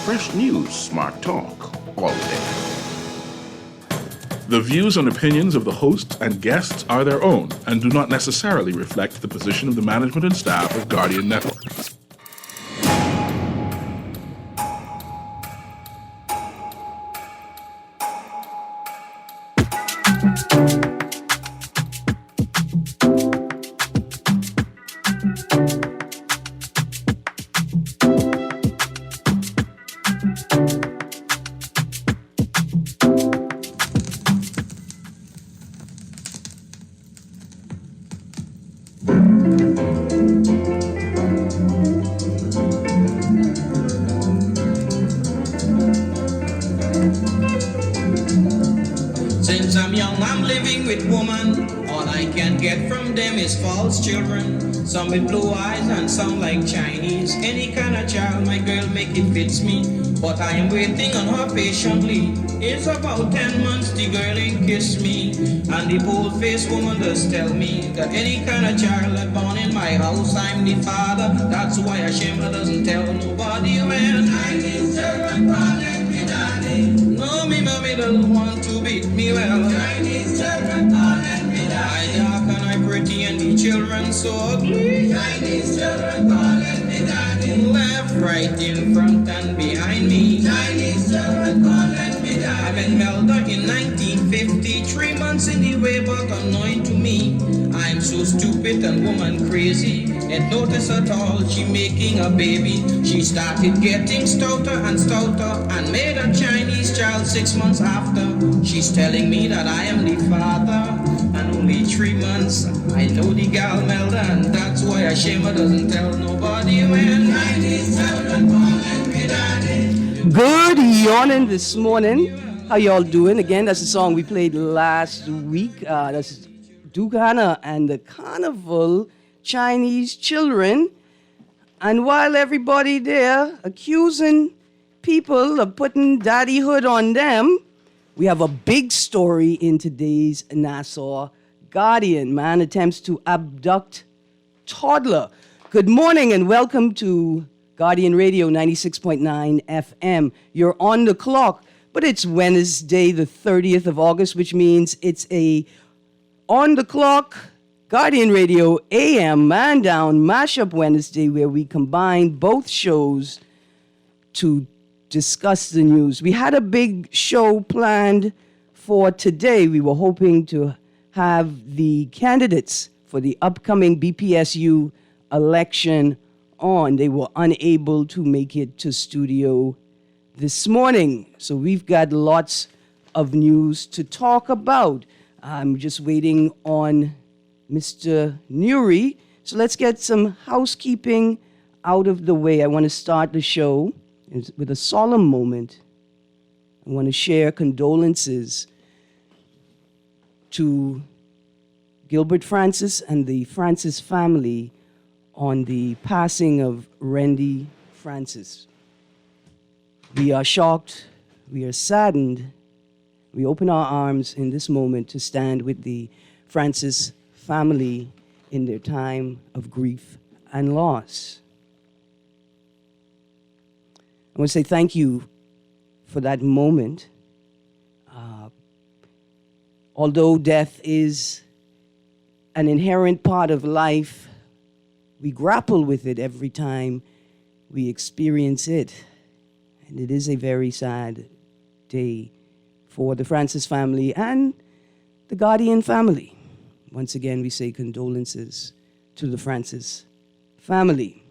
fresh news, smart talk, all day. The views and opinions of the hosts and guests are their own and do not necessarily reflect the position of the management and staff of Guardian Network. Since I'm young, I'm living with women. All I can get from them is false children. Some with blue eyes and some like Chinese. Any kind of child, my girl, make it fits me. But I am waiting on her patiently. It's about 10 months the girl ain't kissed me. And the bold-faced woman does tell me that any kind of child that born in my house, I'm the father. That's why a shamer doesn't tell nobody when I need children calling me daddy. No, me mommy doesn't want to beat me well. Chinese children calling me daddy. I dark and I pretty and the children so ugly. Chinese children calling me daddy. Left, right, in front and behind me. Chinese children calling me daddy. I met Melda in 1950. 3 months in the way but unknown to me. I'm so stupid and woman crazy. Ain't notice at all she making a baby. She started getting stouter and stouter and made a Chinese child 6 months after. She's telling me that I am the father. And only 3 months I know the gal Melda, and that's why a shamer doesn't tell nobody when Chinese children calling me daddy. Good yawning this morning. How y'all doing? Again, that's the song we played last week. That's Duke Hannah and the Carnival Chinese Children. And while everybody there accusing people of putting daddyhood on them, we have a big story in today's Nassau Guardian. Man attempts to abduct toddler. Good morning and welcome to Guardian Radio 96.9 FM. You're on the clock, but it's Wednesday, the 30th of August, which means it's a on the clock Guardian Radio AM Man Down Mashup Wednesday, where we combine both shows to discuss the news. We had a big show planned for today. We were hoping to have the candidates for the upcoming BPSU election on. They were unable to make it to studio this morning. So we've got lots of news to talk about. I'm just waiting on Mr. Nuri. So let's get some housekeeping out of the way. I want to start the show with a solemn moment. I want to share condolences to Gilbert Francis and the Francis family on the passing of Randy Francis. We are shocked, we are saddened. We open our arms in this moment to stand with the Francis family in their time of grief and loss. I want to say thank you for that moment. Although death is an inherent part of life, we grapple with it every time we experience it. And it is a very sad day for the Francis family and the Guardian family. Once again, we say condolences to the Francis family.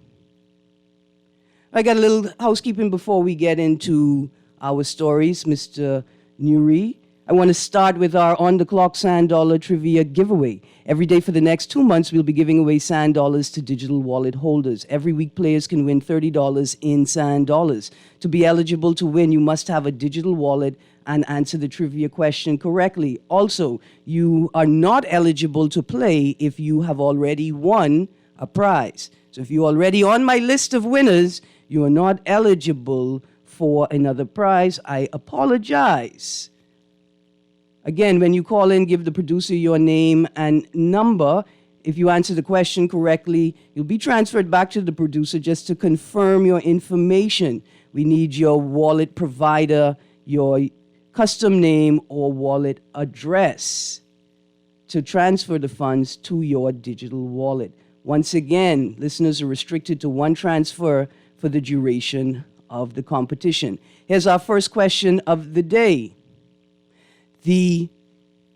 I got a little housekeeping before we get into our stories, Mr. Nuri. I want to start with our on-the-clock sand dollar trivia giveaway. Every day for the next 2 months, we'll be giving away sand dollars to digital wallet holders. Every week, players can win $30 in sand dollars. To be eligible to win, you must have a digital wallet and answer the trivia question correctly. Also, you are not eligible to play if you have already won a prize. So if you're already on my list of winners, you are not eligible for another prize. I apologize. Again, when you call in, give the producer your name and number. If you answer the question correctly, you'll be transferred back to the producer just to confirm your information. We need your wallet provider, your custom name or wallet address to transfer the funds to your digital wallet. Once again, listeners are restricted to one transfer for the duration of the competition. Here's our first question of the day. The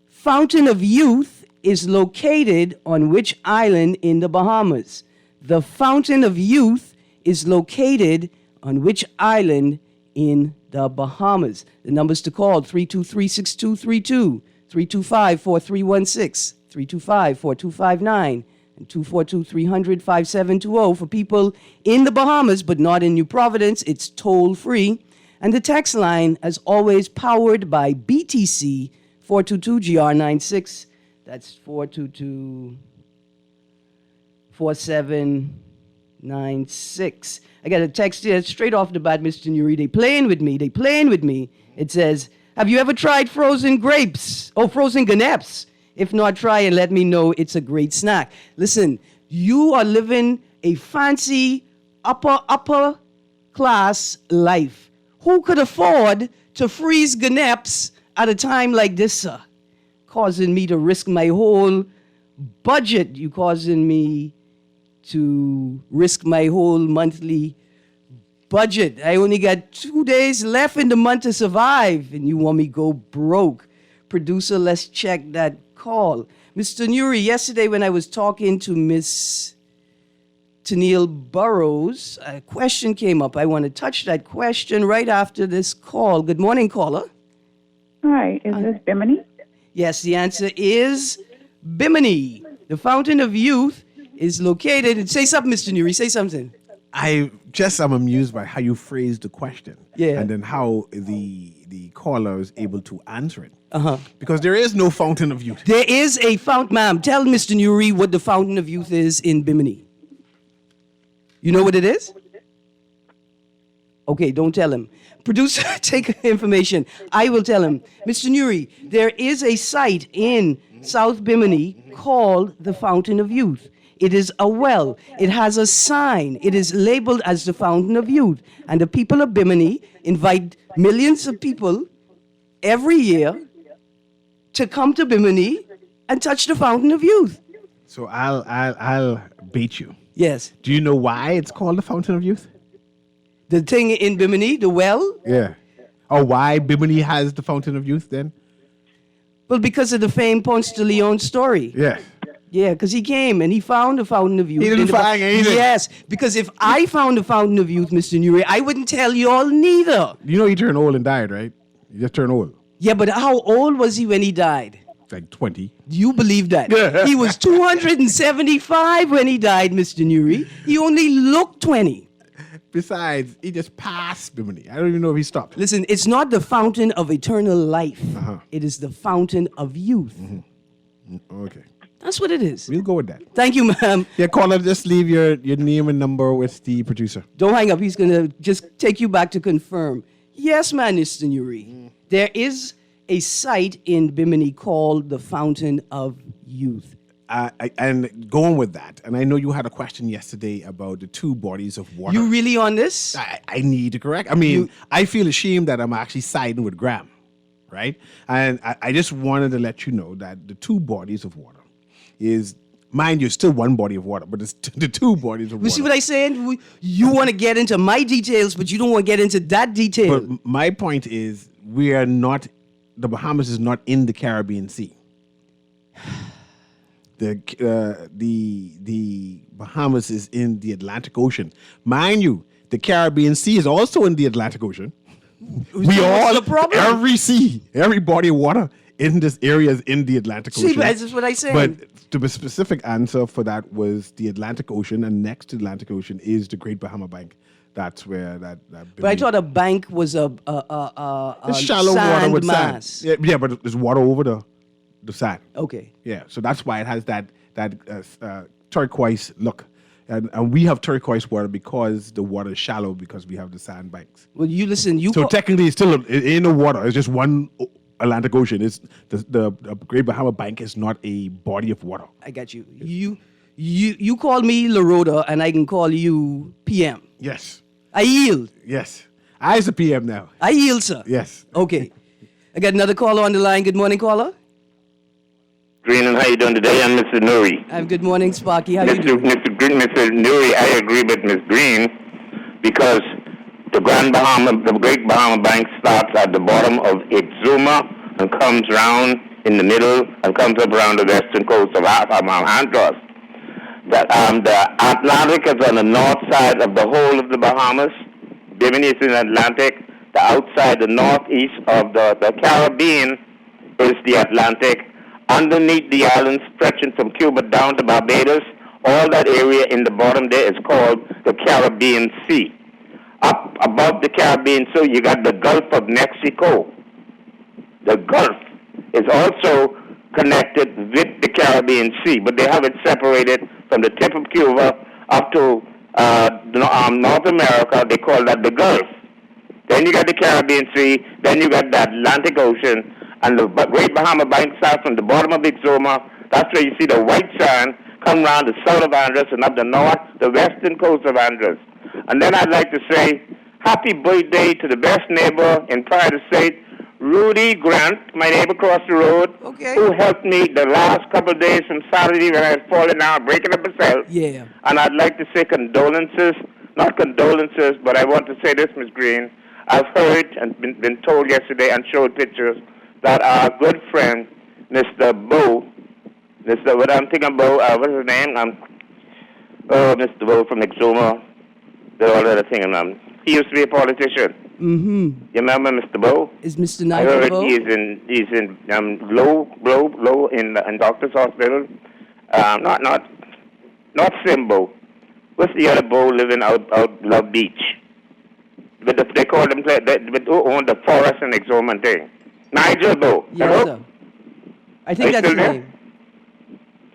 Fountain of Youth is located on which island in the Bahamas? The Fountain of Youth is located on which island in the Bahamas? The numbers to call, 323-6232, 325-4316, 325-4259, and 242-300-5720. For people in the Bahamas but not in New Providence, it's toll-free. And the text line, as always, powered by BTC 422-GR96. That's 422-4796. I got a text here straight off the bat, Mr. Nuri. They playing with me. It says, have you ever tried frozen grapes? Oh, frozen ganapes. If not, try and let me know. It's a great snack. Listen, you are living a fancy upper class life. Who could afford to freeze ganapes at a time like this, sir? Causing me to risk my whole budget. You causing me to risk my whole monthly budget. I only got 2 days left in the month to survive, and you want me go broke. Producer, let's check that call. Mr. Nuri, yesterday when I was talking to Miss Tennille Burrows, a question came up. I want to touch that question right after this call. Good morning, caller. Hi, is this Bimini? Yes, the answer is Bimini. The Fountain of Youth is located. Say something, Mr. Nuri. Say something. I'm amused by how you phrased the question. Yeah. And then how the caller is able to answer it. Uh-huh. Because there is no fountain of youth. There is a fountain. Ma'am, tell Mr. Nuri what the Fountain of Youth is in Bimini. You know what it is? Okay, don't tell him. Producer, take information. I will tell him. Mr. Nuri, there is a site in South Bimini called the Fountain of Youth. It is a well. It has a sign. It is labeled as the Fountain of Youth. And the people of Bimini invite millions of people every year to come to Bimini and touch the Fountain of Youth. So I'll bait you. Yes. Do you know why it's called the Fountain of Youth? The thing in Bimini, the well, Yeah. Or why Bimini has the Fountain of Youth then? well, because of the famed Ponce de Leon story. Yes. Yeah, because he came and he found the Fountain of Youth. He didn't in the find anything. Yes, because if I found the Fountain of Youth, Mr. Nuri, I wouldn't tell you all neither. You know he turned old and died, right? He just turned old. Yeah, but how old was he when he died? Like 20. Do you believe that? He was 275 when he died, Mr. Nuri. He only looked 20. Besides, he just passed Bimini. I don't even know if he stopped. Listen, it's not the fountain of eternal life. Uh-huh. It is the fountain of youth. Okay. That's what it is. We'll go with that. Thank you, ma'am. Yeah, caller, just leave your name and number with the producer. Don't hang up. He's going to just take you back to confirm. Yes, man, Mr. Nuri. There is a site in Bimini called the Fountain of Youth. And going with that, and I know you had a question yesterday about the two bodies of water. You really on this? I need to correct. I mean, I feel ashamed that I'm actually siding with Graham, right? And I just wanted to let you know that the two bodies of water is, mind you, still one body of water, but it's the two bodies of water. You see what I'm saying? You want to get into my details, but you don't want to get into that detail. But my point is, we are not, the Bahamas is not in the Caribbean Sea. The Bahamas is in the Atlantic Ocean. Mind you, the Caribbean Sea is also in the Atlantic Ocean. What's the problem? Every sea, every body of water in this area is in the Atlantic Ocean. See, that's what I said. But the specific answer for that was the Atlantic Ocean, and next to the Atlantic Ocean is the Great Bahama Bank. That's where that. But I thought a bank was a it's shallow sand water with mass. sand. Yeah, but there's water over the sand. Okay. Yeah, so that's why it has that turquoise look. And we have turquoise water because the water is shallow because we have the sand banks. Well, you listen. So technically, it's still in the water. It's just one Atlantic Ocean. It's the Great Bahama Bank is not a body of water. I got you. You call me La Rhoda, and I can call you PM. Yes. I yield. Yes. It's a PM now. I yield, sir. Yes. Okay. I got another caller on the line. Good morning, caller. Greene, how you doing today? I'm Mr. Nuri. Good morning, Sparky. How you doing? Mr. Greene, Mr. Nuri, I agree with Ms. Greene because the Great Bahama Bank starts at the bottom of Exuma and comes round in the middle and comes up around the western coast of Andros. The Atlantic is on the north side of the whole of the Bahamas. Bimini is in the Atlantic. The outside, the northeast of the Caribbean is the Atlantic. Underneath the islands stretching from Cuba down to Barbados, all that area in the bottom there is called the Caribbean Sea. Up above the Caribbean Sea, you got the Gulf of Mexico. The Gulf is also connected with the Caribbean Sea, but they have it separated from the tip of Cuba up to North America. They call that the Gulf. Then you got the Caribbean Sea, then you got the Atlantic Ocean, and the Great Bahama Bank starts from the bottom of Exuma. That's where you see the white sand come around the south of Andros and up the north, the western coast of Andros. And then I'd like to say happy birthday to the best neighbor in Pride State, Rudy Grant, my neighbor across the road, who helped me the last couple of days from Saturday when I was falling down, breaking up myself. Yeah. And I'd like to say condolences, not condolences, but I want to say this, Ms. Greene. I've heard and been told yesterday and showed pictures that our good friend, Mr. Bo, what I'm thinking about, what's his name? Mr. Bo from Exuma, all that thing. He used to be a politician. Mm-hmm. You remember Mr. Bo? Is Mr. I Nigel heard Bo? he's in low in Doctor's Hospital. Not Simbo. What's the other Bo living out Love Beach? But they call them who own the forest and Exuma thing. Nigel Bo. Yes, Hello? sir. I think that's his name.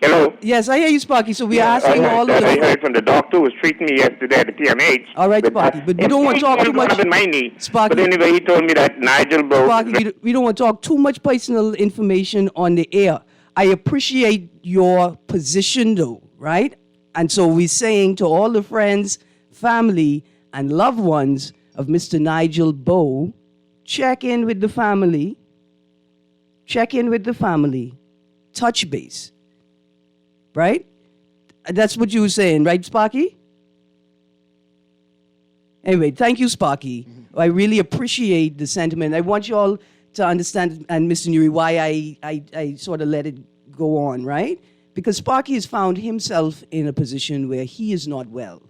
Hello? Yes, I hear you, Sparky. So we are asking all of I the... heard from the doctor who was treating me yesterday at the PMH. All right, Sparky, but we don't want to talk too much... In my knee. Sparky. But anyway, he told me that Nigel Bo... Sparky, we don't want to talk too much personal information on the air. I appreciate your position, though, right? And so we're saying to all the friends, family, and loved ones of Mr. Nigel Bo, check in with the family. Check in with the family. Touch base. Right? That's what you were saying, right, Sparky? Anyway, thank you, Sparky. I really appreciate the sentiment. I want you all to understand, and Mr. Nuri, why I sort of let it go on, right? Because Sparky has found himself in a position where he is not well,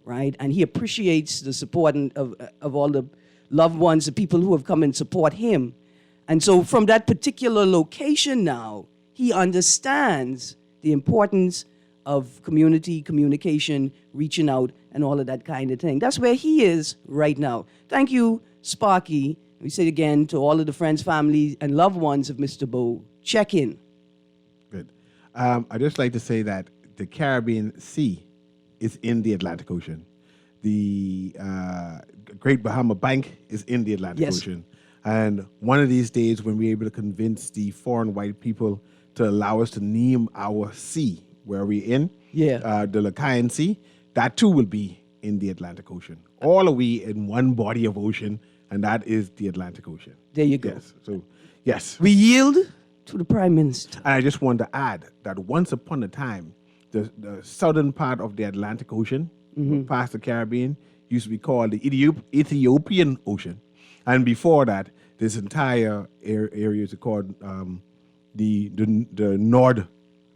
right? And he appreciates the support of all the loved ones, the people who have come and support him. And so from that particular location now, he understands the importance of community communication, reaching out, and all of that kind of thing. That's where he is right now. Thank you, Sparky. We say again to all of the friends, family, and loved ones of Mr. Bo, check in. Good. I'd just like to say that the Caribbean Sea is in the Atlantic Ocean. The Great Bahama Bank is in the Atlantic Ocean. And one of these days when we're able to convince the foreign white people to allow us to name our sea where we're in, the Lacayan Sea, that too will be in the Atlantic Ocean. All are we in one body of ocean, and that is the Atlantic Ocean. There you go. Yes. So, yes. We yield to the Prime Minister. And I just want to add that once upon a time, the southern part of the Atlantic Ocean, past the Caribbean, used to be called the Ethiopian Ocean. And before that, this entire area is called the Nord,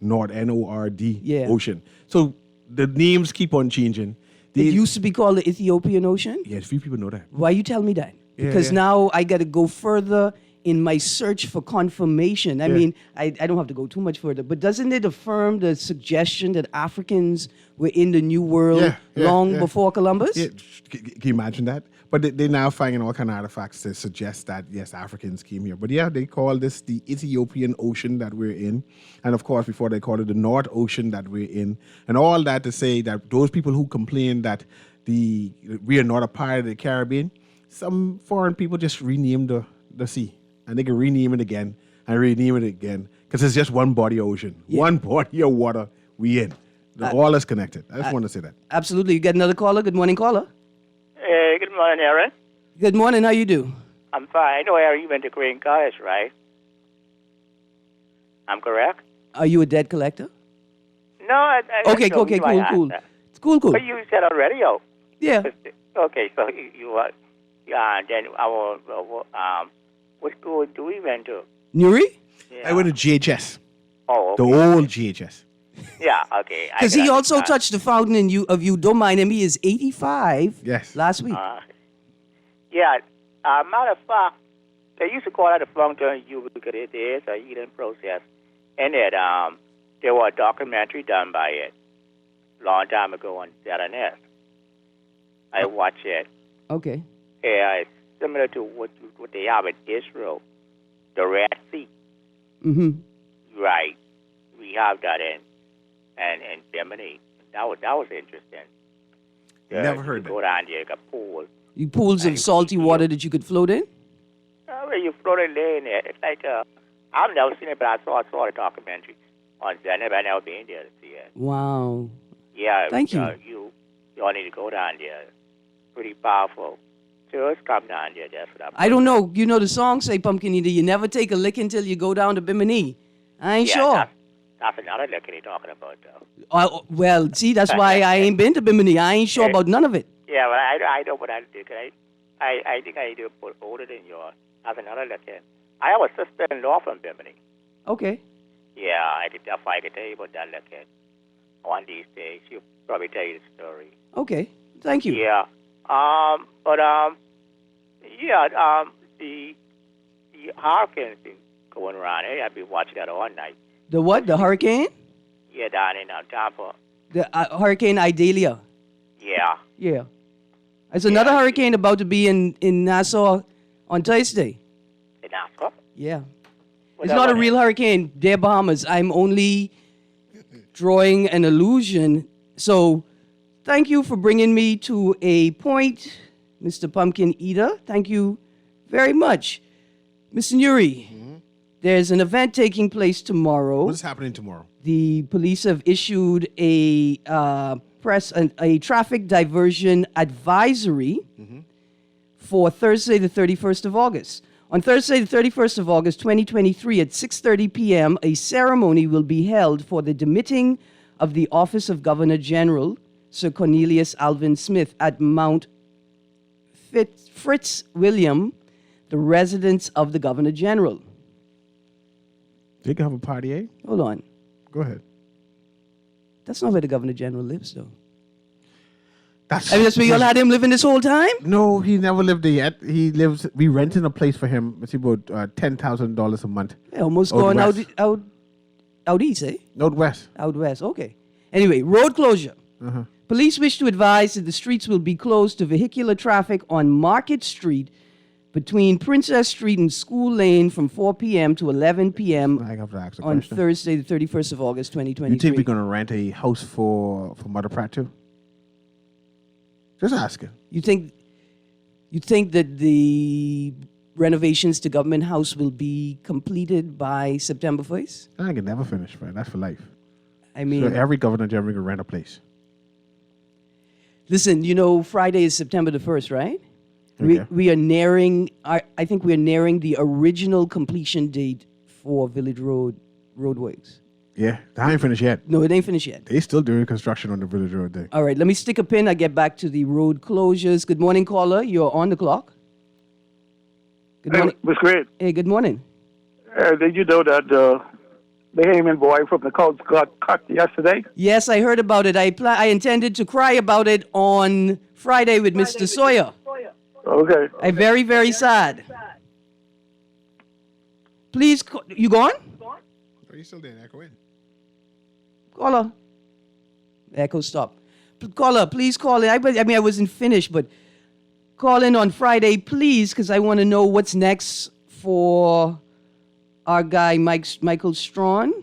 N-O-R-D, Ocean. So the names keep on changing. It used to be called the Ethiopian Ocean? Yes, few people know that. Why you tell me that? Because now I got to go further in my search for confirmation. I mean, I don't have to go too much further, but doesn't it affirm the suggestion that Africans were in the New World long before Columbus? Yeah. Can you imagine that? But they're now finding all kind of artifacts to suggest that, yes, Africans came here. But yeah, they call this the Ethiopian Ocean that we're in. And of course, before they called it the North Ocean that we're in. And all that to say that those people who complain that we are not a part of the Caribbean, some foreign people just renamed the sea. And they can rename it again and rename it again because it's just one body of ocean, one body of water we in. All is connected. I just want to say that. Absolutely. You got another caller? Good morning, caller. Good morning, Erin. Good morning. How you do? I'm fine. I know Erin, you went to Greene College, right? I'm correct? Are you a debt collector? No, Okay, no, okay, you might ask cool. that. It's cool. But you said on radio. Yeah. Okay, so then I will, what school do we went to? Nuri? Yeah. I went to GHS, Oh, the okay. old GHS. Yeah, okay. Because he also touched the fountain in you. Don't mind him. He is 85. Yes. Last week. Yeah, matter of fact, they used to call that a fountain you because it is a healing process. And there was a documentary done by it long time ago on ZNS. I watched it. Okay. Yeah, it's similar to what they have in Israel, the Red Sea. Mm-hmm. Right. We have that in Bimini. That was interesting. Never heard Go down there, you got pools. You pools of salty water that you could float in? When you float in there, it's like, I've never seen it, but I saw the documentary on ZNS. I've never been there to see it. Wow. Yeah. Thank you. You all need to go down there. Pretty powerful. Just come down there. That's what I don't know. You know the song say, Pumpkin Eater, you never take a lick until you go down to Bimini. I ain't sure. That's another lick you're talking about, though. Well, see, that's why I ain't been to Bimini. I ain't sure about none of it. Yeah, well, I know what I do. I think I do put older than yours. That's another lick in. I have a sister-in-law from Bimini. Okay. Yeah, I could tell you about that lick in. One of these days, she'll probably tell you the story. Okay. Thank you. Yeah. The hurricane thing going around. I've been watching that all night. The what? The hurricane? Yeah, down in Tampa. The Hurricane Idalia. Yeah. Yeah. There's another hurricane about to be in Nassau on Thursday. In Nassau? Yeah. What It's that not a one real is? hurricane. They're Bahamas. I'm only drawing an illusion. So thank you for bringing me to a point, Mr. Pumpkin Eater. Thank you very much. Mr. Nuri, there's an event taking place tomorrow. What's happening tomorrow? The police have issued a traffic diversion advisory for Thursday, the 31st of August. On Thursday, the 31st of August, 2023, at 6:30 p.m., a ceremony will be held for the demitting of the Office of Governor General, Sir Cornelius Alvin Smith, at Mount Fritz William, the residence of the Governor General. They can have a party, eh? Hold on. Go ahead. That's not where the Governor General lives, though. That's I mean, that's where y'all had him living this whole time? No, he never lived there yet. He lives. We renting a place for him. It's about $10,000 a month. Yeah, almost Out going west. out east, eh? Out west. Out west, okay. Anyway, road closure. Uh-huh. Police wish to advise that the streets will be closed to vehicular traffic on Market Street between Princess Street and School Lane from 4 p.m. to 11 p.m. I have to ask a on question. Thursday, the 31st of August, 2023. You think we're gonna rent a house for Mother Pratt too? Just asking. You think that the renovations to Government House will be completed by September 1st? I can never finish, man. That's for life. I mean, So every governor general can rent a place. listen, Friday is September the 1st, right? Okay. We are nearing, I think we're nearing the original completion date for Village roadways. Yeah, I ain't finished yet. No, it ain't finished yet. They still doing construction on the Village Road thing. All right, let me stick a pin. I get back to the road closures. Good morning, caller. You're on the clock. Good morning. It was great. Hey, good morning. Did you know that the Haman boy from the Colts got cut yesterday? Yes, I heard about it. I intended to cry about it on Friday with Mr. Sawyer. Okay. I'm very, very sad. Please, you gone? Are you still there? Echo in. Caller. Echo stop. Caller, please call in. I wasn't finished, but call in on Friday, please, because I want to know what's next for our guy, Michael Strawn,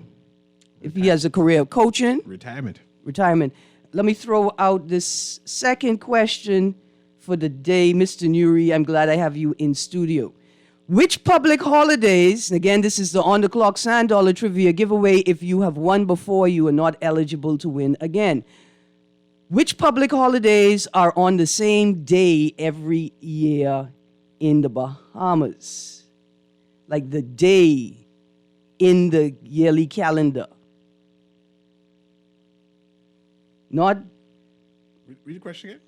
if he has a career of coaching. Retirement. Let me throw out this second question for the day. Mr. Nuri, I'm glad I have you in studio. Which public holidays, and again, this is the On the Clock Sand Dollar Trivia giveaway. If you have won before, you are not eligible to win again. Which public holidays are on the same day every year in the Bahamas? Like the day in the yearly calendar. Not Read the question again.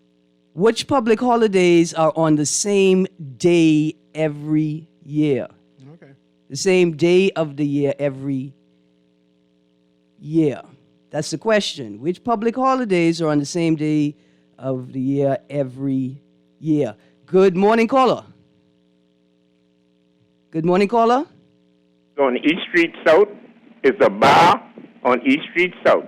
which public holidays are on the same day every year. Okay. The same day of the year every year. That's the question. Which public holidays are on the same day of the year every year? Good morning, caller. Good morning, caller. On East Street South is a bar on East Street South.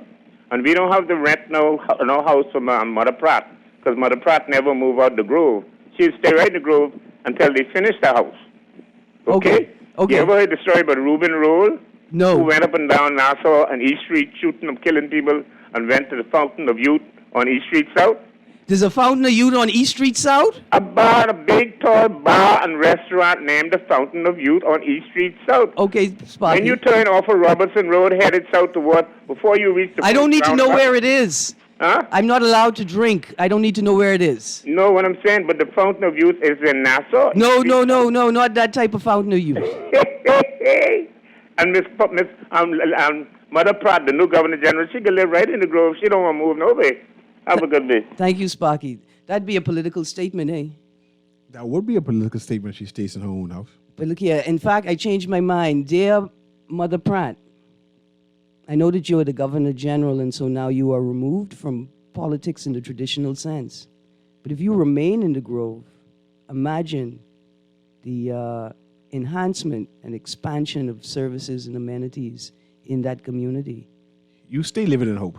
And we don't have to rent no house from Mother Pratt, because Mother Pratt never moved out the Grove. She'll stay right in the Grove until they finish the house. Okay? Okay. You ever heard the story about Reuben Roll? No. Who went up and down Nassau and East Street shooting up, killing people, and went to the Fountain of Youth on East Street South? There's a Fountain of Youth on East Street South? A big, tall bar and restaurant named the Fountain of Youth on East Street South. Okay, Sparky. When you turn off of Robertson Road, headed south toward, before you reach the... I don't need to know roundabout- where it is. Huh? I'm not allowed to drink. I don't need to know where it is. No, what I'm saying, but the Fountain of Youth is in Nassau. No, not that type of Fountain of Youth. And Mother Pratt, the new Governor General, she can live right in the Grove. She don't want to move nowhere. Have a good day. Thank you, Sparky. That'd be a political statement, eh? That would be a political statement. She stays in her own house. But look here, in fact, I changed my mind. Dear Mother Pratt, I know that you're the Governor General, and so now you are removed from politics in the traditional sense. But if you remain in the Grove, imagine the enhancement and expansion of services and amenities in that community. You stay living in hope.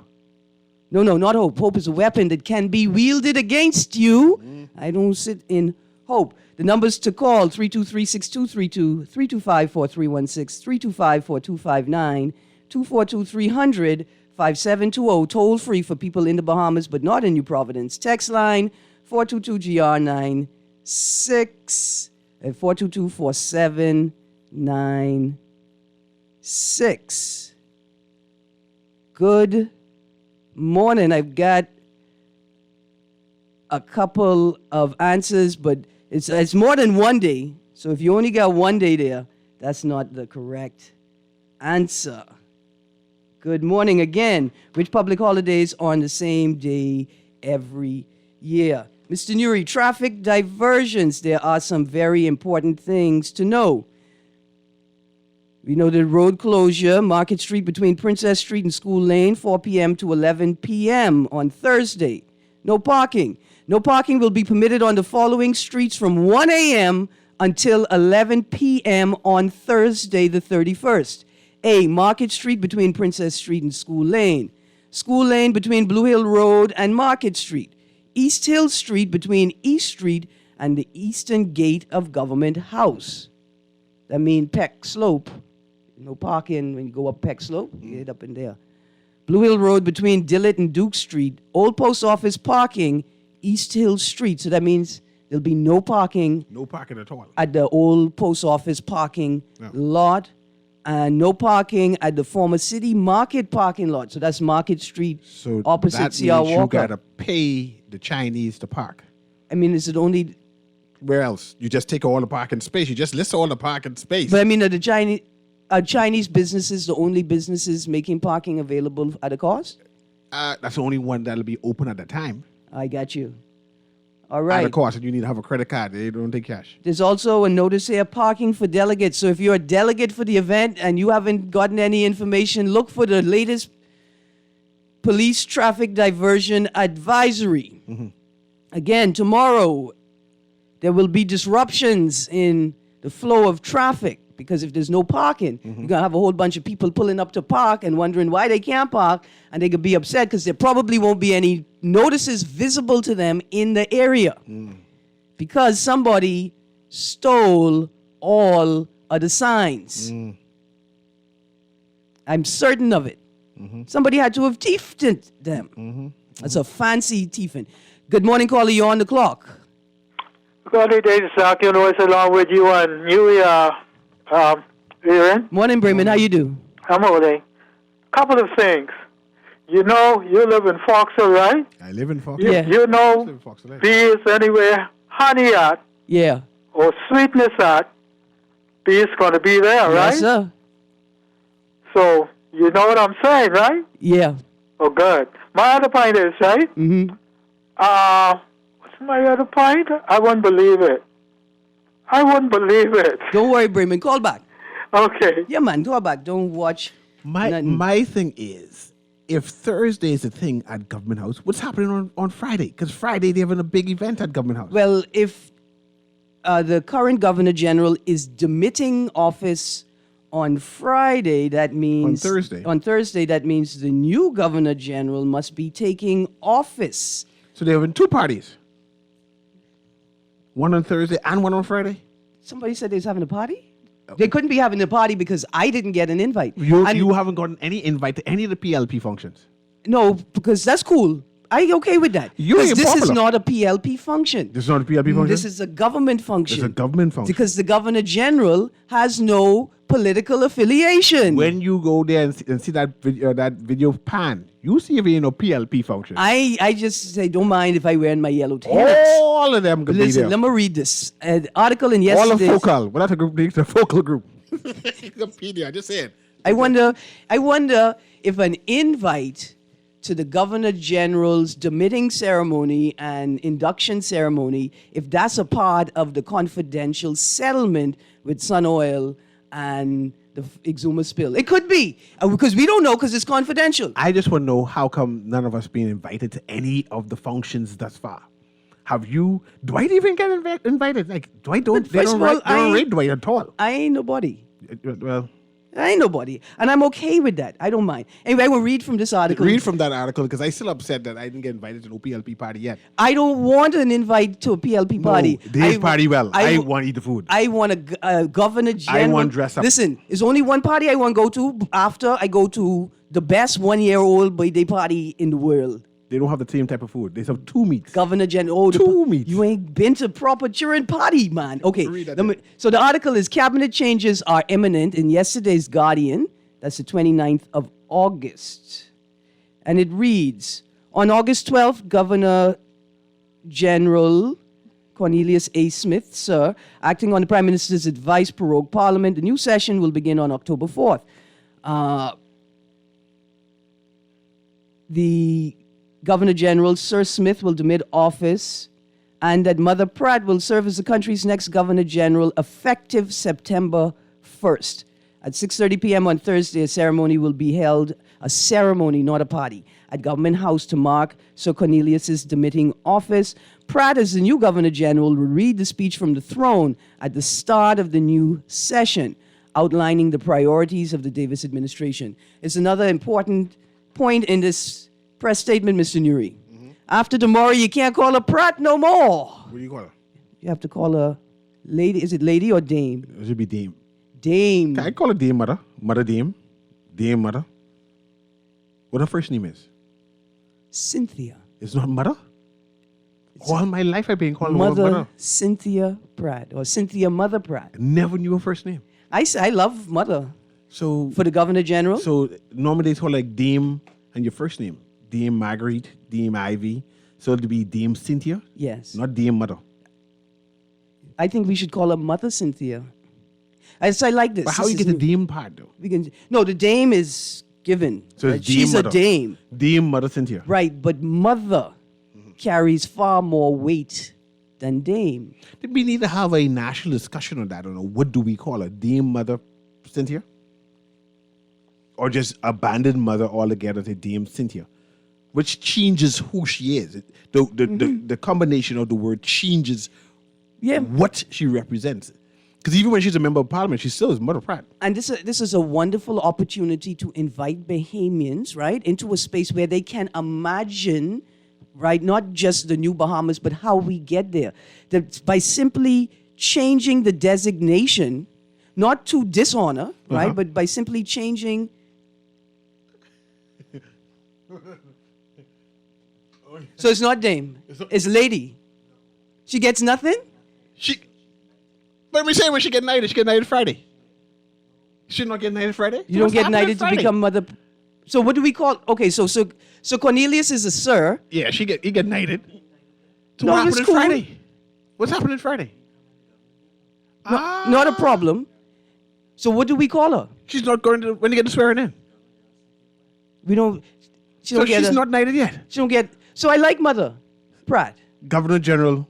No, not hope. Hope is a weapon that can be wielded against you. I don't sit in hope. The numbers to call, 323-6232, 325-4316, 325-4259, 242-300-5720. Toll free for people in the Bahamas but not in New Providence. Text line 422-GR96 and 422-4796. Good morning. I've got a couple of answers, but it's more than one day. So if you only got one day there, that's not the correct answer. Good morning again. Which public holidays are on the same day every year? Mr. Nuri, traffic diversions. There are some very important things to know. We know the road closure, Market Street between Princess Street and School Lane, 4 p.m. to 11 p.m. on Thursday. No parking. No parking will be permitted on the following streets from 1 a.m. until 11 p.m. on Thursday, the 31st. A, Market Street between Princess Street and School Lane. School Lane between Blue Hill Road and Market Street. East Hill Street between East Street and the Eastern Gate of Government House. That means Peck Slope. No parking when you go up Peck Slope. You get up in there. Blue Hill Road between Dillett and Duke Street. Old Post Office parking, East Hill Street. So that means there'll be no parking. No parking at all. At the old Post Office parking lot. And no parking at the former City Market parking lot. So that's Market Street So opposite that C.R. means you Walker. got to pay the Chinese to park. I mean, is it only... Where else? You just take all the parking space. You just list all the parking space. But I mean, are Chinese businesses the only businesses making parking available at a cost? That's the only one that'll be open at the time. I got you. All At right. a cost, and you need to have a credit card. They don't take cash. There's also a notice here, parking for delegates. So if you're a delegate for the event and you haven't gotten any information, look for the latest police traffic diversion advisory. Again, tomorrow, there will be disruptions in the flow of traffic because if there's no parking, you're going to have a whole bunch of people pulling up to park and wondering why they can't park, and they could be upset because there probably won't be any notices visible to them in the area because somebody stole all of the signs. I'm certain of it. Somebody had to have thiefed them. That's a fancy thiefing. Good morning, caller. You're on the clock. Good day, Zach. You know, it's along with you and you, Erin. Morning, Bremen. How you do? I'm over there. Couple of things. You know, you live in Foxville, right? I live in Fox. Yeah. You know, live in Foxville. bees anywhere, honey at. Yeah. or sweetness at, peace going to be there, right? Yes, sir. So, you know what I'm saying, right? Yeah. Oh, good. My other point is, right? Mm-hmm. What's my other point? I wouldn't believe it. I wouldn't believe it. Don't worry, Bremen. Call back. Okay. Yeah, man. Call back. Don't watch. nothing. My thing is, if Thursday is a thing at Government House, what's happening on Friday? Because Friday they're having a big event at Government House. Well, if the current Governor General is demitting office on Friday, that means On Thursday, that means the new Governor General must be taking office. So they're having two parties. One on Thursday and one on Friday. Somebody said they was having a party. They couldn't be having a party because I didn't get an invite. You haven't gotten any invite to any of the PLP functions. No, because that's cool. I okay with that. Because this is not a PLP function. This is not a PLP function? This is a government function. It's a government function. Because the Governor General has no political affiliation. When you go there and see that video pan, you see if you're in a PLP function. I just say, don't mind if I wear my yellow pants. All of them could be Listen, there. let me read this. Article in All of yesterday's... Focal. Well, that's a group, it's a focal group. Wikipedia, just saying. I wonder if an invite to the Governor General's demitting ceremony and induction ceremony, if that's a part of the confidential settlement with Sun Oil and the Exuma spill. It could be, because we don't know because it's confidential. I just want to know how come none of us been invited to any of the functions thus far. Have you? Dwight even get invited? Like Dwight don't. They don't rate Dwight at all. I ain't nobody. Well, I ain't nobody, and I'm okay with that. I don't mind. Anyway, I will read from this article. Read from that article because I'm still upset that I didn't get invited to no PLP party yet. I don't want an invite to a PLP party. They party well. I want to eat the food. I want a Governor General. I want dress up. Listen, there's only one party I want to go to after I go to the best 1-year-old birthday party in the world. They don't have the same type of food. They have two meats. Governor General. Two meats. You ain't been to proper children party, man. Okay. So the article is cabinet changes are imminent in yesterday's Guardian. That's the 29th of August. And it reads, on August 12th, Governor General Cornelius A. Smith, sir, acting on the Prime Minister's advice, prorogued Parliament. The new session will begin on October 4th. The Governor General, Sir Smith, will demit office, and that Mother Pratt will serve as the country's next Governor General effective September 1st. At 6:30 p.m. on Thursday, a ceremony will be held, a ceremony, not a party, at Government House to mark Sir Cornelius's demitting office. Pratt, as the new Governor General, will read the speech from the throne at the start of the new session, outlining the priorities of the Davis administration. It's another important point in this press statement, Mr. Nuri. After tomorrow, you can't call her Pratt no more. What do you call her? You have to call her lady. Is it lady or dame? It should be Dame. Dame. Can I call her Dame Mother? Mother Dame? Dame Mother? What her first name is? Cynthia. It's not Mother? All my life I've been called Mother Cynthia Pratt, or Cynthia Mother Pratt. Never knew her first name. I love Mother. So for the Governor General? So normally they call like Dame and your first name. Dame Marguerite, Dame Ivy. So it'll be Dame Cynthia? Yes. Not Dame Mother. I think we should call her Mother Cynthia. I like this. But how you get the Dame part though? No, the Dame is given. So right? it's Dame She's Mother. a Dame. Dame Mother Cynthia. Right, but Mother carries far more weight than Dame. Did we need to have a national discussion on that? I don't know. What do we call her? Dame Mother Cynthia? Or just abandon Mother altogether to Dame Cynthia? Which changes who she is. The combination of the word changes what she represents. Because even when she's a member of Parliament, she still is Mother Pratt. And this is a wonderful opportunity to invite Bahamians, right, into a space where they can imagine, right, not just the new Bahamas, but how we get there. That by simply changing the designation, not to dishonor, right, but by simply changing. So it's not Dame, it's Lady. She gets nothing? But we say when she get knighted Friday. She not get knighted Friday? You don't get knighted to become Mother. So what do we call? Okay, so Cornelius is a sir. Yeah, he get knighted. So No, what it's happened cool. Friday? What's happening Friday? Not a problem. So what do we call her? She's not going to, when you get to swearing in. We don't. She don't So get she's a- not knighted yet. She don't get. So I like Mother Pratt. Governor General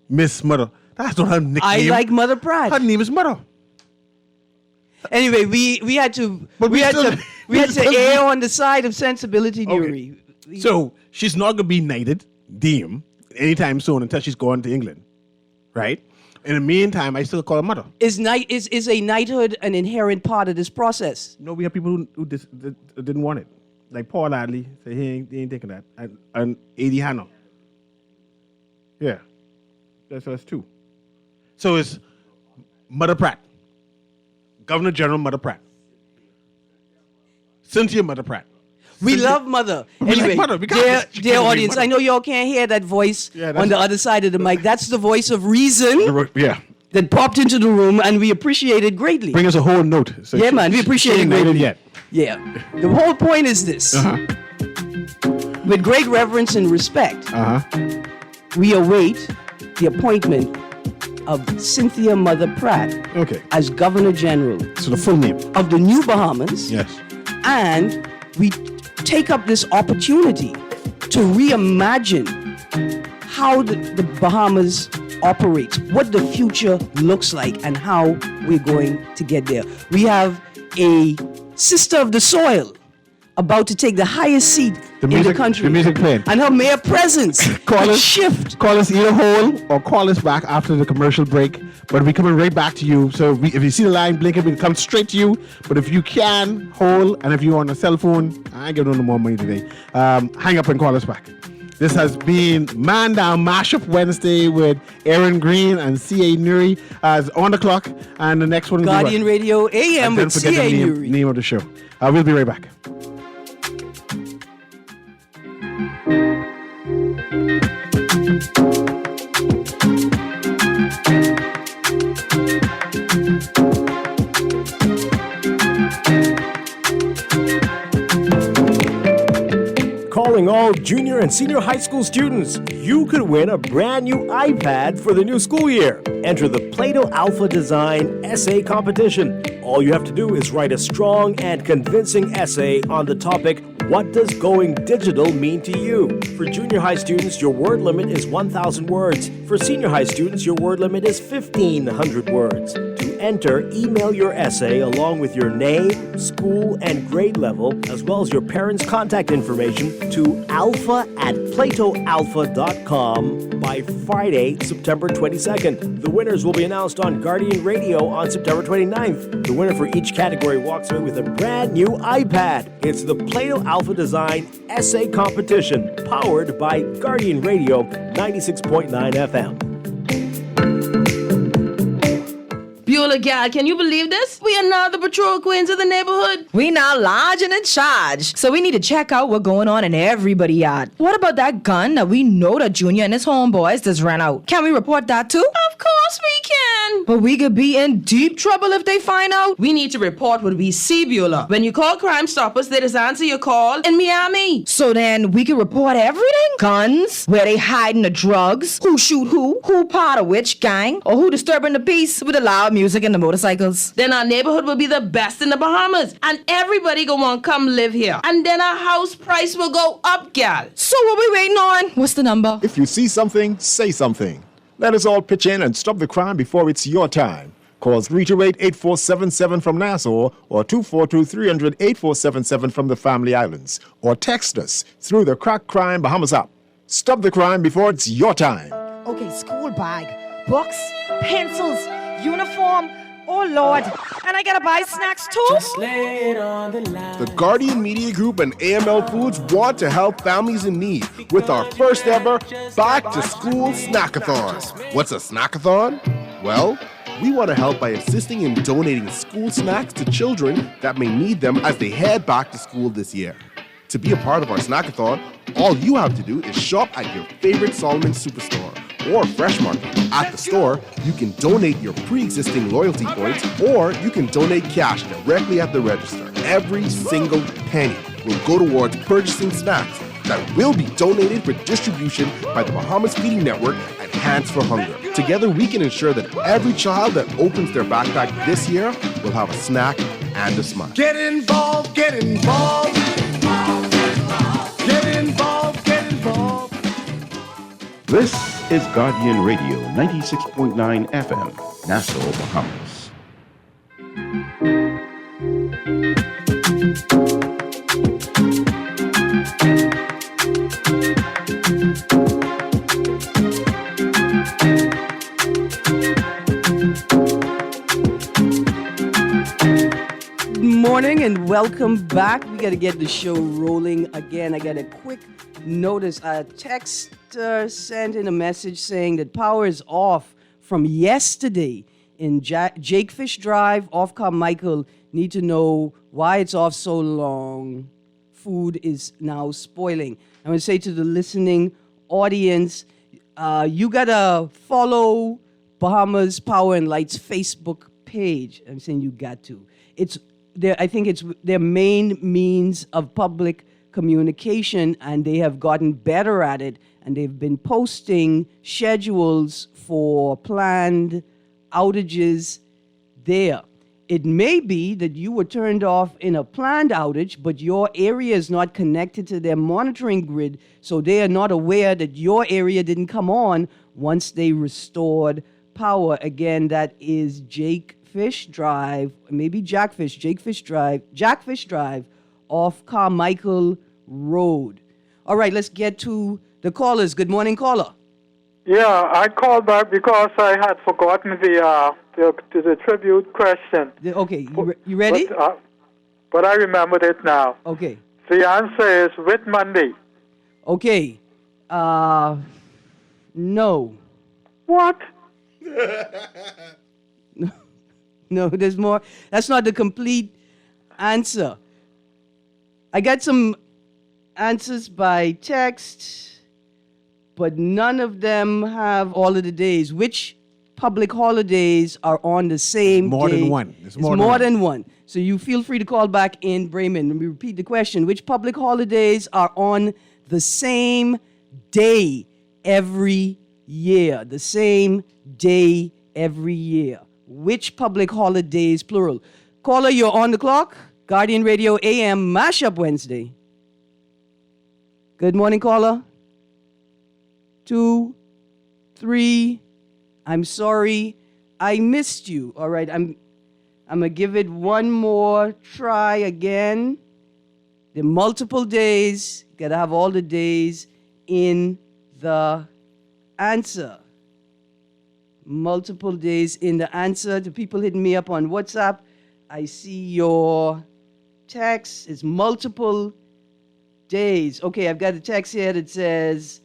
Miss Mother. That's not her nickname. I like Mother Pratt. Her name is Mother. Anyway, we had to But we we had still- to we still- err on the side of sensibility, Nuri. So she's not going to be knighted, dame, anytime soon until she's gone to England, right? In the meantime, I still call her Mother. Is a knighthood an inherent part of this process? No, we have people who didn't want it. Like Paul Adley said he ain't taking that. And A.D. Hanna. Yeah. That's us too. So it's Mother Pratt. Governor General Mother Pratt. Cynthia Mother Pratt. We love Mother. We like Anyway, Mother because dear, she dear can't be audience, Mother. I know y'all can't hear that voice Yeah, that's- on the other side of the mic. That's the voice of reason Yeah. that popped into the room, and we appreciate it greatly. Bring us a whole note. So Yeah, man, we appreciate she it ain't knighted greatly. yet. Yeah. The whole point is this. With great reverence and respect, we await the appointment of Cynthia Mother Pratt Okay. as Governor General So the full name. of the New Bahamas. Yes. And we take up this opportunity to reimagine how the Bahamas operates, what the future looks like, and how we're going to get there. We have a sister of the soil about to take the highest seat in the country. The music playing. And her mere presence Call could us, shift. Call us either whole or call us back after the commercial break. But we're coming right back to you. So if you see the line blinking, we'll come straight to you. But if you can, whole, and if you're on a cell phone, I ain't giving no more money today. Hang up and call us back. This has been Man Down Mashup Wednesday with Erin Greene and C.A. Nuri as on the clock. And the next one will Guardian be what? Radio AM And don't with forget C.A. the Nuri. name of the show. We'll be right back. Calling all junior and senior high school students, you could win a brand new iPad for the new school year. Enter the Plato Alpha Design Essay Competition. All you have to do is write a strong and convincing essay on the topic, what does going digital mean to you? For junior high students, your word limit is 1,000 words. For senior high students, your word limit is 1,500 words. To enter, email your essay along with your name, school, and grade level, as well as your parents' contact information to alpha@platoalpha.com by Friday, September 22nd. The winners will be announced on Guardian Radio on September 29th. The winner for each category walks away with a brand new iPad. It's the Plato Alpha Design Essay Competition, powered by Guardian Radio 96.9 FM. Beulah gal, can you believe this? We are now the patrol queens of the neighborhood. We now large and in charge. So we need to check out what's going on in everybody's yard. What about that gun that we know that Junior and his homeboys just ran out? Can we report that too? Of course we can. But we could be in deep trouble if they find out. We need to report what we see, Beulah. When you call Crime Stoppers, they just answer your call in Miami. So then we can report everything? Guns, where they hiding the drugs, who shoot who part of which gang, or who disturbing the peace with the loud music and the motorcycles. Then our neighborhood will be the best in the Bahamas, and everybody gonna want to come live here. And then our house price will go up, gal. So what we waiting on? What's the number? If you see something, say something. Let us all pitch in and stop the crime before it's your time. Call 328-8477 from Nassau or 242-300-8477 from the Family Islands. Or text us through the Crack Crime Bahamas app. Stop the crime before it's your time. Okay, school bag, books, pencils, uniform. Oh Lord, and I gotta buy snacks too? The Guardian Media Group and AML Foods want to help families in need with our first ever Back to School Snackathon. What's a snackathon? Well, we want to help by assisting in donating school snacks to children that may need them as they head back to school this year. To be a part of our snackathon, all you have to do is shop at your favorite Solomon Superstore or Fresh Market. At the store, you can donate your pre-existing loyalty points, or you can donate cash directly at the register. Every single penny will go towards purchasing snacks that will be donated for distribution by the Bahamas Feeding Network and Hands for Hunger. Together, we can ensure that every child that opens their backpack this year will have a snack and a smile. Get involved, get involved. Get involved, get involved. This is Guardian Radio 96.9 FM, Nassau, Bahamas. Morning and welcome back. We got to get the show rolling again. I got a quick notice. A texter sent in a message saying that power is off from yesterday in Jakefish Drive off Carmichael. Need to know why it's off so long. Food is now spoiling. I'm going to say to the listening audience, you got to follow Bahamas Power and Light's Facebook page. I'm saying you got to. I think it's their main means of public communication, and they have gotten better at it, and they've been posting schedules for planned outages there. It may be that you were turned off in a planned outage, but your area is not connected to their monitoring grid, so they are not aware that your area didn't come on once they restored power. Again, that is Jakefish Drive off Carmichael Road. All right, let's get to the callers. Good morning, caller. Yeah, I called back because I had forgotten the tribute question. Okay, you ready? But I remembered it now. Okay. The answer is Whit Monday. Okay. No. What? No, there's more. That's not the complete answer. I got some answers by text, but none of them have all of the days. Which public holidays are on the same More day? than one. It's more than one. So you feel free to call back in Bremen. Let me repeat the question. Which public holidays are on the same day every year? The same day every year. Which public holidays, plural? Caller, you're on the clock. Guardian Radio AM Mashup Wednesday. Good morning, caller. 2, 3. I'm sorry, I missed you. All right, I'm gonna give it one more try again. There are multiple days. You gotta have all the days in the answer. Multiple days in the answer. To people hitting me up on WhatsApp, I see your text. It's multiple days. Okay, I've got a text here that says,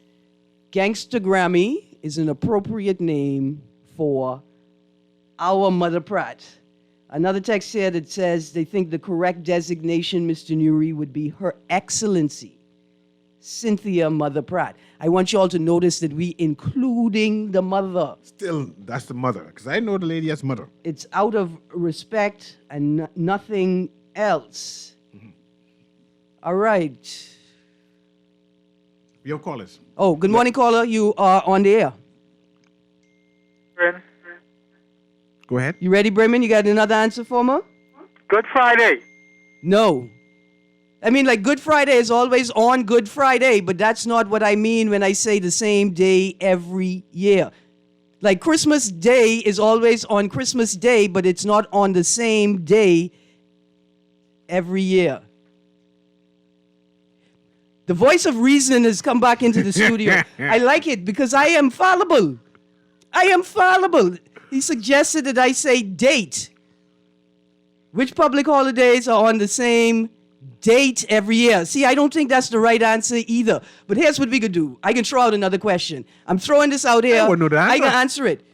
Gangsta Grammy is an appropriate name for our Mother Pratt. Another text here that says they think the correct designation, Mr. Nuri, would be Her Excellency Cynthia Mother Pratt. I want you all to notice that we including the mother. Still, that's the mother, because I know the lady as mother. It's out of respect and nothing else. Mm-hmm. All right. Your callers. Oh, good morning, caller. You are on the air. Go ahead. You ready, Bremen? You got another answer for me? Good Friday. No. I mean, like, Good Friday is always on Good Friday, but that's not what I mean when I say the same day every year. Like, Christmas Day is always on Christmas Day, but it's not on the same day every year. The voice of reason has come back into the studio. I like it because I am fallible. I am fallible. He suggested that I say date. Which public holidays are on the same date every year? See, I don't think that's the right answer either. But here's what we could do. I can throw out another question. I'm throwing this out here. I wouldn't know the answer. I can answer it.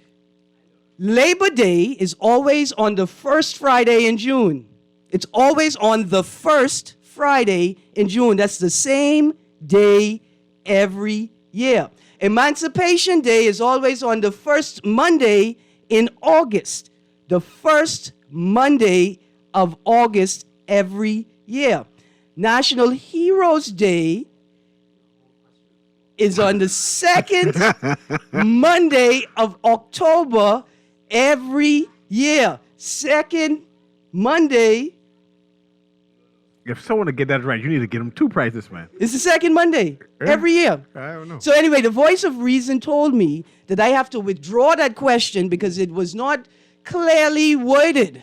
Labor Day is always on the first Friday in June. It's always on the first Friday in June. That's the same day every year. Emancipation Day is always on the first Monday in August. The first Monday of August every year. National Heroes Day is on the second Monday of October every year. Second Monday. If someone to get that right, you need to get them 2 prizes, man. It's the second Monday every year. I don't know. So anyway, the voice of reason told me that I have to withdraw that question because it was not clearly worded.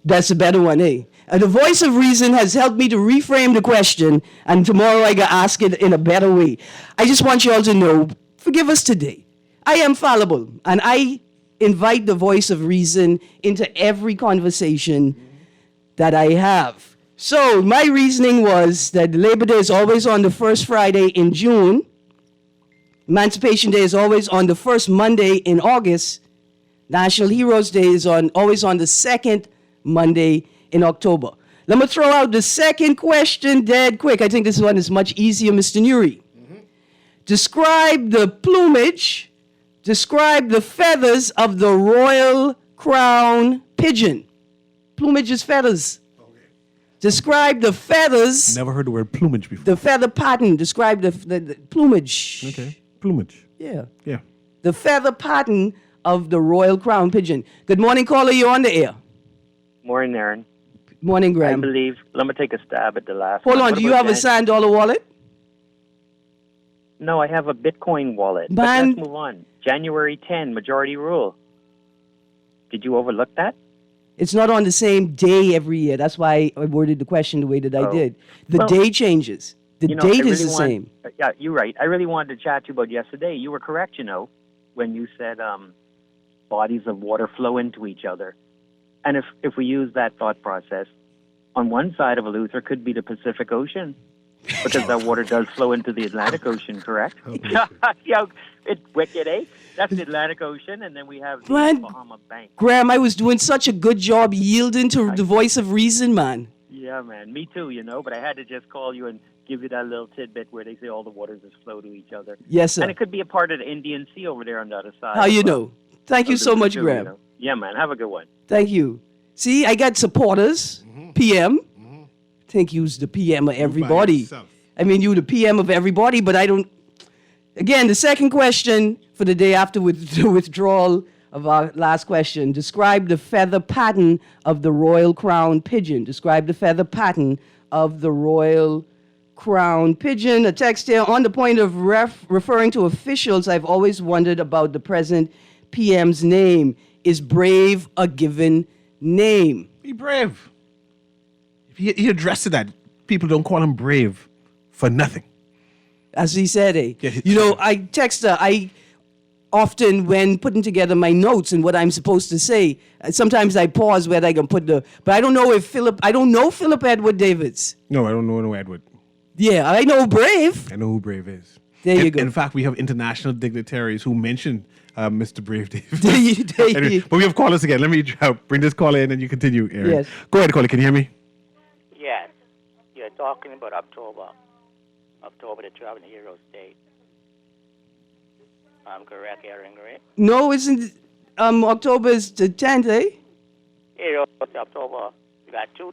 That's a better one, eh? The voice of reason has helped me to reframe the question, and tomorrow I can ask it in a better way. I just want you all to know, forgive us today. I am fallible, and I invite the voice of reason into every conversation that I have. So my reasoning was that Labor Day is always on the first Friday in June. Emancipation Day is always on the first Monday in August. National Heroes Day is always on the second Monday in October. Let me throw out the second question dead quick. I think this one is much easier, Mr. Nuri. Describe the plumage, describe the feathers of the royal crown pigeon. Plumage is feathers. Describe the feathers. Never heard the word plumage before. The feather pattern. Describe the plumage. Okay, plumage. Yeah. Yeah. The feather pattern of the royal crown pigeon. Good morning, caller. You're on the air. Morning, Erin. Morning, Graham. I believe, let me take a stab at the last Hold one. on. What Do you about have a sand dollar wallet? No, I have a Bitcoin wallet. But Man. let's move on. January 10, majority rule. Did you overlook that? It's not on the same day every year. That's why I worded the question the way that I did. The Well, day changes. The You know, date I is the really same. Yeah, you're right. I really wanted to chat to you about yesterday. You were correct, when you said bodies of water flow into each other. And if we use that thought process, on one side of a Luther could be the Pacific Ocean, because that water does flow into the Atlantic Ocean, correct? Yeah, it's wicked, eh? That's the Atlantic Ocean, and then we have the Man, Bahama Bank. Graham, I was doing such a good job yielding to the voice of reason, man. Yeah, man, me too, but I had to just call you and give you that little tidbit where they say all the waters just flow to each other. Yes, sir. And it could be a part of the Indian Sea over there on the other side. How you as well. know? Thank you so much, Graham. Yeah, man, have a good one. Thank you. See, I got supporters, PM. Think you's the PM of everybody. yourself. I mean, you the PM of everybody, but I don't. Again, the second question for the day after the withdrawal of our last question. Describe the feather pattern of the royal crown pigeon. Describe the feather pattern of the royal crown pigeon. A text here on the point of referring to officials. I've always wondered about the present PM's name. Is Brave a given name? Be brave. If he addressed that, people don't call him brave for nothing. As he said, Yeah, I text her. I often, when putting together my notes and what I'm supposed to say, sometimes I pause where I can put but I don't know I don't know Philip Edward Davids. No, I don't know no Edward. Yeah, I know Brave. I know who Brave is. There you go. In fact, we have international dignitaries who mention Mr. Brave David. There you Anyway, but we have callers again. Let me bring this caller in and you continue, Erin. Yes. Go ahead, caller. Can you hear me? Yes. You're talking about October the Traveling Heroes Day. I'm correct, Erin, correct? No, isn't October is the 10th, eh? Heroes October. You got two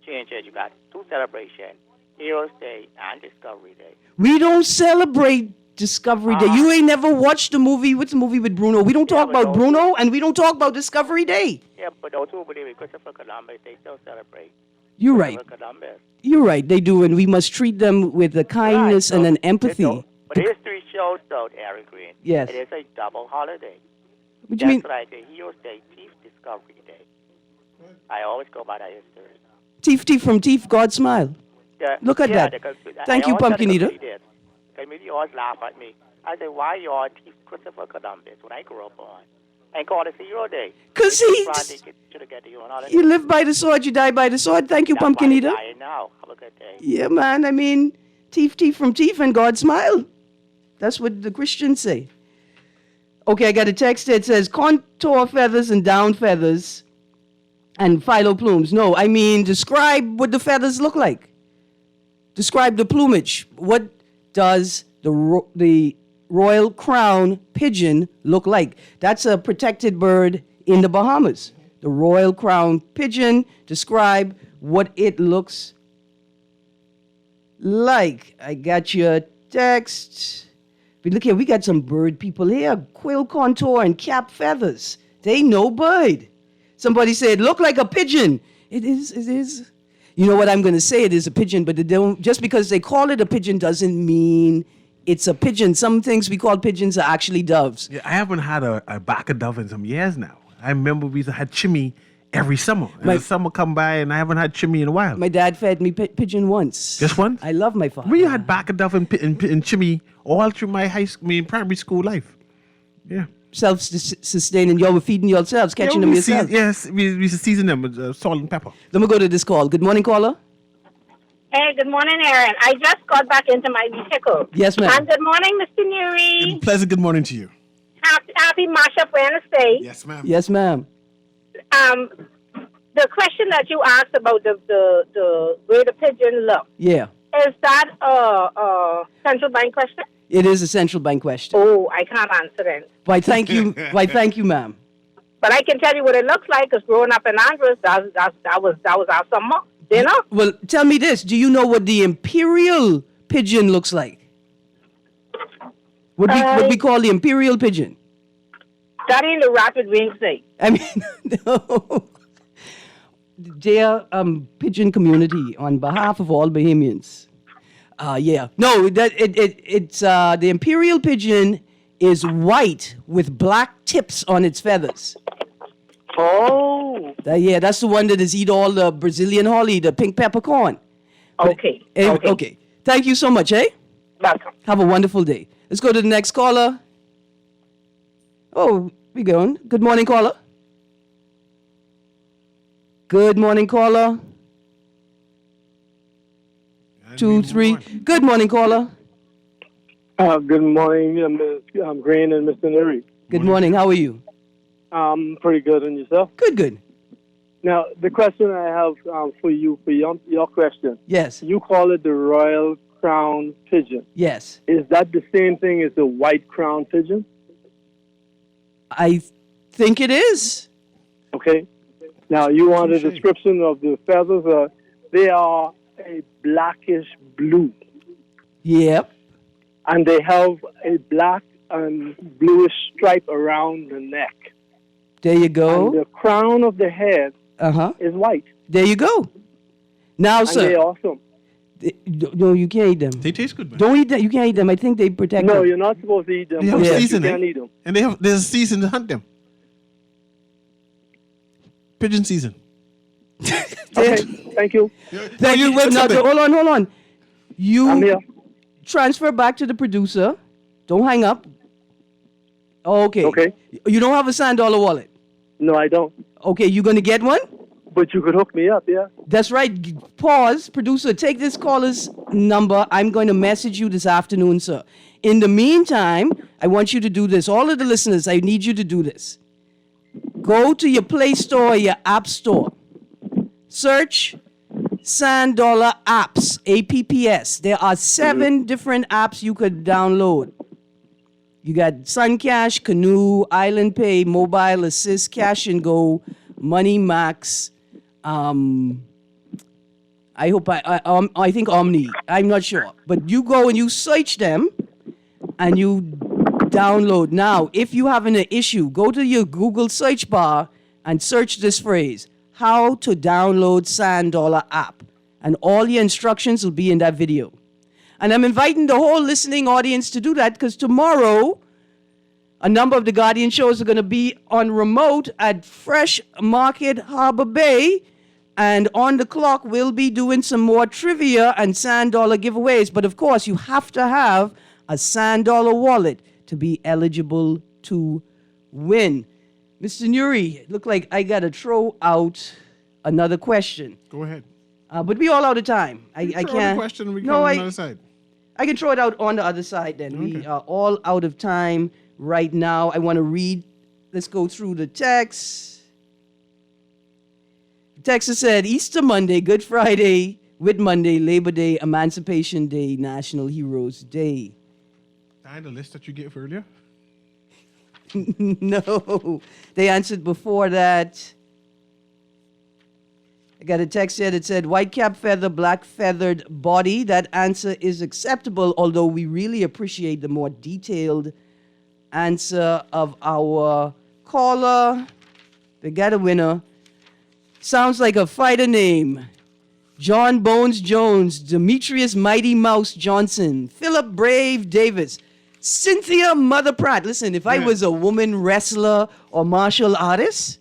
changes. You got two celebrations. Heroes Day and Discovery Day. We don't celebrate Discovery Day. You ain't never watched the movie. What's the movie with Bruno? We don't talk about Bruno, and we don't talk about Discovery Day. Yeah, but those who believe in Christopher Columbus, they still celebrate. You're right. Christopher Columbus. You're right. They do, and we must treat them with a kindness and an empathy. But history shows, though, Erin Greene, Yes. it is a double holiday. What do you mean? Just like the Heroes Day, Thief Discovery Day. I always go by that history. Teeth from teeth, God smile. Look at that. Thank you, Pumpkin Eater. They always laugh at me. I say, why you all teach Christopher Columbus when I grew up on? And call it Hero Day. Because he you live by the sword, you die by the sword. Thank you, Pumpkin Eater. Now. Have a good day. Yeah, man. I mean, teeth from teeth, and God smile. That's what the Christians say. Okay, I got a text that says contour feathers and down feathers and philo plumes. No, I mean, describe what the feathers look like. Describe the plumage. What does the royal crown pigeon look like? That's a protected bird in the Bahamas. The royal crown pigeon. Describe what it looks like. I got your text. But look here, we got some bird people here. Quill contour and cap feathers. They no bird. Somebody said, look like a pigeon. It is. You know what I'm going to say? It is a pigeon, but just because they call it a pigeon doesn't mean it's a pigeon. Some things we call pigeons are actually doves. Yeah, I haven't had a back of dove in some years now. I remember we had chimney every summer. And the summer come by and I haven't had chimney in a while. My dad fed me pigeon once. Just once? I love my father. We had back of dove and chimney all through my primary school life. Yeah. Self-sustaining. You were feeding yourselves, catching them yourselves. Yes, we used to season them with salt and pepper. Let me go to this call. Good morning, caller. Hey, good morning, Erin. I just got back into my vehicle. Yes, ma'am. And good morning, Mr. Newry. Pleasant good morning to you. Happy Mashup Wednesday. Yes, ma'am. Yes, ma'am. The question that you asked about the way the pigeon look. Yeah. Is that a central bank question? It is a central bank question. Oh, I can't answer it. Why, thank you. Why, thank you, ma'am. But I can tell you what it looks like, because growing up in Andros, that was our summer dinner. Well, tell me this. Do you know what the imperial pigeon looks like? What we call the imperial pigeon? That ain't the rapid wing snake. I mean, no. Dear pigeon community, on behalf of all Bahamians, yeah. No, it's the imperial pigeon is white with black tips on its feathers. Oh. Yeah, that's the one that is eat all the Brazilian holly, the pink peppercorn. Okay. Okay. Thank you so much, eh? Welcome. Have a wonderful day. Let's go to the next caller. Oh, we going. Good morning, caller. Good morning, caller. 2, 3. Good morning, caller. Good morning, I'm Greene and Mr. Erin. Good morning. How are you? Pretty good, and yourself? Good. Now, the question I have for you, for your question. Yes. You call it the Royal Crown Pigeon. Yes. Is that the same thing as the White Crown Pigeon? I think it is. Okay. Now, you want a description of the feathers? They are a blackish blue. Yep. And they have a black and bluish stripe around the neck. There you go. And the crown of the head is white. There you go. Now, and sir. They're awesome. No, you can't eat them. They taste good, man. Don't eat them. You can't eat them. I think they protect them. No, you're not supposed to eat them. They have Yes, seasoning. You can't eat them. And there's a season to hunt them. Pigeon season. Okay, thank you. Thank you. Now, hold on. I'm here. Transfer back to the producer. Don't hang up. Okay. Okay. You don't have a $100 wallet? No, I don't. Okay, you going to get one? But you could hook me up, yeah? That's right. Pause. Producer, take this caller's number. I'm going to message you this afternoon, sir. In the meantime, I want you to do this. All of the listeners, I need you to do this. Go to your Play Store or your App Store. Search $100 apps, APPS. There are 7 different apps you could download. You got Suncash, Canoe, Island Pay, Mobile Assist, Cash and Go, Money Max. I think Omni. I'm not sure, but you go and you search them, and you download. Now, if you having an issue, go to your Google search bar and search this phrase: "How to download $100 app," and all your instructions will be in that video. And I'm inviting the whole listening audience to do that, because tomorrow, a number of the Guardian shows are going to be on remote at Fresh Market Harbor Bay. And on the clock, we'll be doing some more trivia and $100 giveaways. But of course, you have to have a $100 wallet to be eligible to win. Mr. Newry, it look like I got to throw out another question. Go ahead. But we all out of time. I Throw can't. the question and we come on the other side. I can throw it out on the other side then. Okay. We are all out of time right now. I want to read. Let's go through the text. Texas said Easter Monday, Good Friday, Whit Monday, Labor Day, Emancipation Day, National Heroes Day. Find the list that you gave earlier. No, they answered before that. I got a text here that said, white cap feather, black feathered body. That answer is acceptable, although we really appreciate the more detailed answer of our caller. They got a winner. Sounds like a fighter name. John Bones Jones, Demetrius Mighty Mouse Johnson, Philip Brave Davis, Cynthia Mother Pratt. Listen, if I was a woman wrestler or martial artist,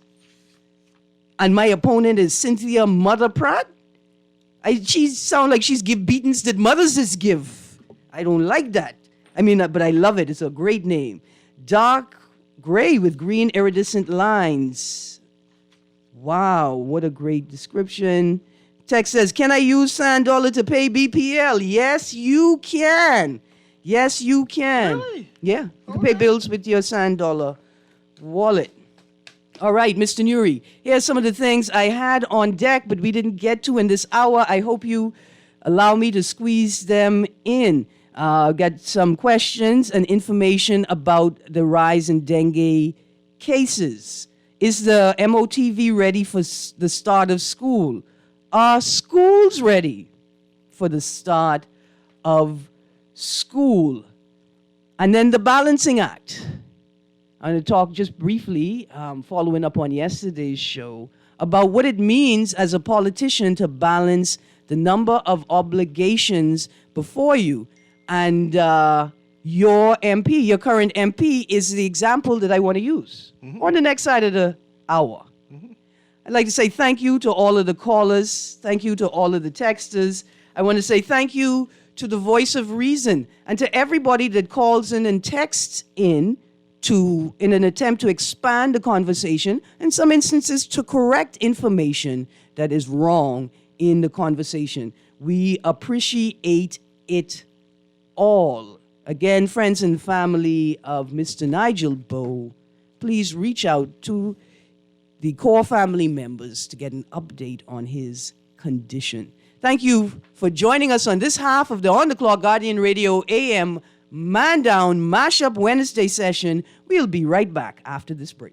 and my opponent is Cynthia Mother Pratt, she sound like she's give beatings that mothers just give. I don't like that. I mean, but I love it. It's a great name. Dark gray with green iridescent lines. Wow, what a great description. Text says, can I use sand dollar to pay BPL? Yes, you can. Yes, you can. Really? Yeah, you can pay bills with your sand dollar wallet. All right, Mr. Nuri, here's some of the things I had on deck, but we didn't get to in this hour. I hope you allow me to squeeze them in. Got some questions and information about the rise in dengue cases. Is the MOTV ready for the start of school? Are schools ready for the start of school? And then the balancing act. I'm going to talk just briefly, following up on yesterday's show, about what it means as a politician to balance the number of obligations before you. And your MP, your current MP, is the example that I want to use on the next side of the hour. I'd like to say thank you to all of the callers. Thank you to all of the texters. I want to say thank you to the Voice of Reason and to everybody that calls in and texts in an attempt to expand the conversation, in some instances to correct information that is wrong in the conversation. We appreciate it all. Again, friends and family of Mr. Nigel Bowe, please reach out to the core family members to get an update on his condition. Thank you for joining us on this half of the On the Clock Guardian Radio AM Man Down Mashup Wednesday session. We'll be right back after this break.